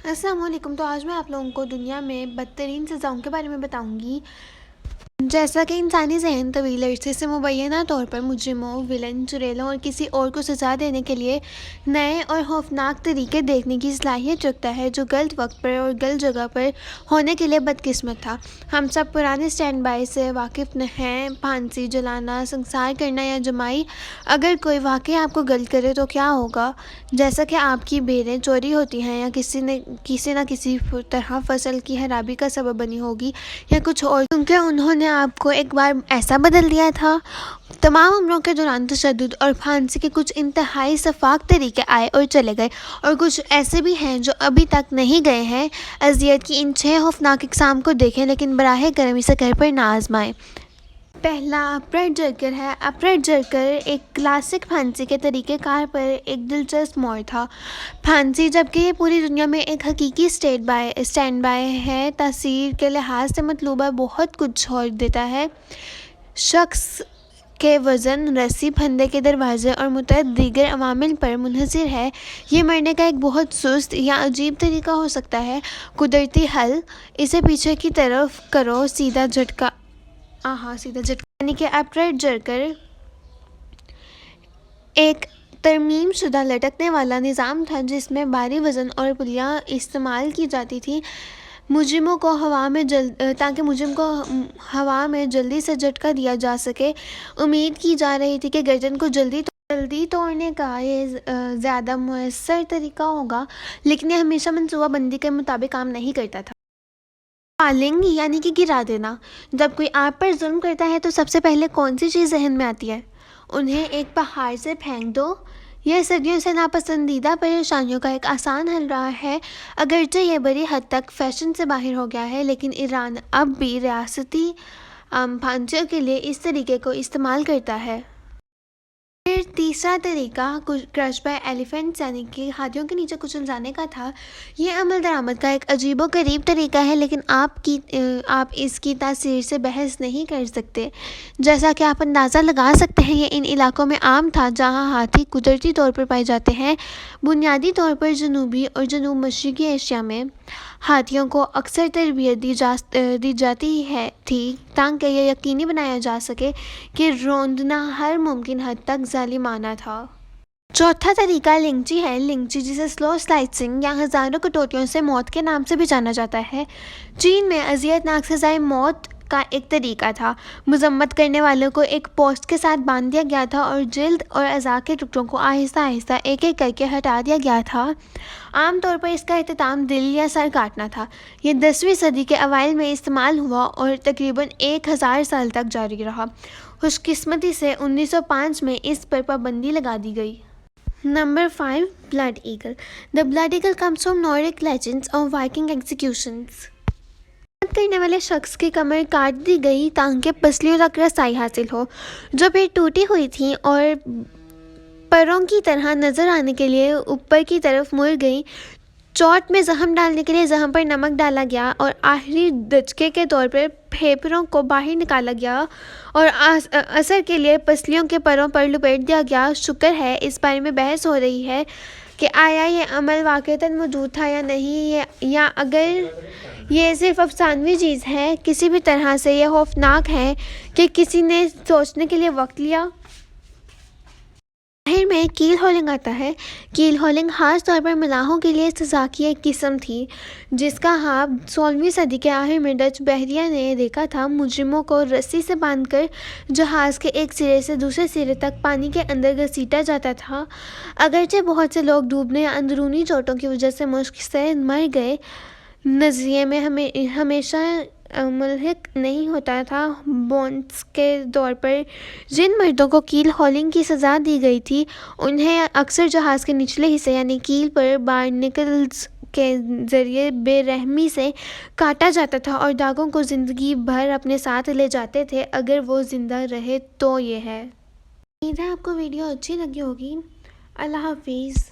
السلام علیکم۔ تو آج میں آپ لوگوں کو دنیا میں بدترین سزاؤں کے بارے میں بتاؤں گی۔ جیسا کہ انسانی ذہن طویل عرصے سے مبینہ طور پر مجرموں، ولن، چڑیلوں اور کسی اور کو سزا دینے کے لیے نئے اور خوفناک طریقے دیکھنے کی صلاحیت رکھتا ہے، جو غلط وقت پر اور غلط جگہ پر ہونے کے لیے بدقسمت تھا۔ ہم سب پرانے سٹینڈ بائی سے واقف ہیں، پھانسی، جلانا، سنسار کرنا یا جمائی۔ اگر کوئی واقعی آپ کو غلط کرے تو کیا ہوگا؟ جیسا کہ آپ کی بھیڑیں چوری ہوتی ہیں یا کسی نہ کسی طرح فصل کی خرابی کا سبب بنی ہوگی یا کچھ اور، کیونکہ انہوں نے آپ کو ایک بار ایسا بدل دیا تھا۔ تمام عمروں کے دوران تشدد اور پھانسی کے کچھ انتہائی شفاف طریقے آئے اور چلے گئے، اور کچھ ایسے بھی ہیں جو ابھی تک نہیں گئے ہیں۔ اذیت کی ان 6 خوفناک اقسام کو دیکھیں، لیکن براہ کرم اسے گھر پر نہ آزمائیں۔ پہلا اپریٹ جرکر ہے۔ اپریٹ جرکر ایک کلاسک پھانسی کے طریقہ کار پر ایک دلچسپ موڑ تھا۔ پھانسی، جبکہ یہ پوری دنیا میں ایک حقیقی سٹینڈ بائی ہے، تاثیر کے لحاظ سے مطلوبہ بہت کچھ چھوڑ دیتا ہے۔ شخص کے وزن، رسی، پھندے کے دروازے اور متعدد دیگر عوامل پر منحصر ہے۔ یہ مرنے کا ایک بہت سست یا عجیب طریقہ ہو سکتا ہے۔ قدرتی حل: اسے پیچھے کی طرف کرو، سیدھا جھٹکا، یعنی کہ اپریٹ جرکر ایک ترمیم شدہ لٹکنے والا نظام تھا جس میں بھاری وزن اور پلیاں استعمال کی جاتی تھیں تاکہ مجرم کو ہوا میں جلدی سے جھٹکا دیا جا سکے۔ امید کی جا رہی تھی کہ گردن کو جلدی توڑنے کا یہ زیادہ مؤثر طریقہ ہوگا، لیکن یہ ہمیشہ منصوبہ بندی کے مطابق کام نہیں کرتا تھا۔ فالنگ یعنی کہ گرا دینا: جب کوئی آپ پر ظلم کرتا ہے تو سب سے پہلے کون سی چیز ذہن میں آتی ہے؟ انہیں ایک پہاڑ سے پھینک دو۔ یہ صدیوں سے ناپسندیدہ پریشانیوں کا ایک آسان حل رہا ہے۔ اگرچہ یہ بڑی حد تک فیشن سے باہر ہو گیا ہے، لیکن ایران اب بھی ریاستی پھانسیوں کے لیے اس طریقے کو استعمال کرتا ہے۔ پھر تیسرا طریقہ کرش بائی ایلیفینٹس یعنی کہ ہاتھیوں کے نیچے کچل جانے کا تھا۔ یہ عمل درآمد کا ایک عجیب و غریب طریقہ ہے، لیکن آپ اس کی تاثیر سے بحث نہیں کر سکتے۔ جیسا کہ آپ اندازہ لگا سکتے ہیں، یہ ان علاقوں میں عام تھا جہاں ہاتھی قدرتی طور پر پائے جاتے ہیں۔ بنیادی طور پر جنوبی اور جنوب مشرقی ایشیا میں ہاتھیوں کو اکثر تربیت دی جاتی تھی تاکہ یہ یقینی بنایا جا سکے کہ روندنا ہر ممکن حد تک ظالمانہ تھا۔ چوتھا طریقہ لنچی ہے۔ لنچی، جسے سلو سلائسنگ یا ہزاروں کٹوتیوں سے موت کے نام سے بھی جانا جاتا ہے، چین میں اذیت ناک سزائے موت کا ایک طریقہ تھا۔ مذمت کرنے والوں کو ایک پوسٹ کے ساتھ باندھ دیا گیا تھا اور جلد اور اعضاء کے ٹکڑوں کو آہستہ آہستہ ایک ایک کر کے ہٹا دیا گیا تھا۔ عام طور پر اس کا اختتام دل یا سر کاٹنا تھا۔ یہ 10ویں صدی کے اوائل میں استعمال ہوا اور تقریباً 1000 سال تک جاری رہا۔ خوش قسمتی سے 1905 میں اس پر پابندی لگا دی گئی۔ Number 5، blood eagle. The blood eagle comes from Nordic legends of Viking executions۔ خدمت کرنے والے شخص کی کمر کاٹ دی گئی تاکہ پسلیوں تک رسائی حاصل ہو، جو پھر ٹوٹی ہوئی تھیں اور پروں کی طرح نظر آنے کے لیے اوپر کی طرف مڑ گئیں۔ چوٹ میں زخم ڈالنے کے لیے زخم پر نمک ڈالا گیا اور آخری دھچکے کے طور پر پھیپھڑوں کو باہر نکالا گیا اور اثر کے لیے پسلیوں کے پروں پر لپیٹ دیا گیا۔ شکر ہے اس بارے میں بحث ہو رہی ہے کہ آیا یہ عمل واقعتاً موجود تھا یا نہیں، یا اگر یہ صرف افسانوی چیز ہے۔ کسی بھی طرح سے یہ خوفناک ہے کہ کسی نے سوچنے کے لیے وقت لیا۔ آخر میں کیل ہولنگ آتا ہے۔ کیل ہولنگ خاص طور پر ملاحوں کے لیے سزا کی ایک قسم تھی، جس کا خواب 16ویں صدی کے آخر میں ڈچ بحریہ نے دیکھا تھا۔ مجرموں کو رسی سے باندھ کر جہاز کے ایک سرے سے دوسرے سرے تک پانی کے اندر گھسیٹا جاتا تھا۔ اگرچہ بہت سے لوگ ڈوبنے یا اندرونی چوٹوں کی وجہ سے مشق سے مر گئے، نظریے میں ہمیشہ ملحق نہیں ہوتا تھا۔ بونس کے طور پر جن مردوں کو کیل ہولنگ کی سزا دی گئی تھی، انہیں اکثر جہاز کے نچلے حصے یعنی کیل پر بارنیکلز کے ذریعے بے رحمی سے کاٹا جاتا تھا اور داغوں کو زندگی بھر اپنے ساتھ لے جاتے تھے اگر وہ زندہ رہے تو۔ یہ ہے۔ امید ہے آپ کو ویڈیو اچھی لگی ہوگی۔ اللہ حافظ۔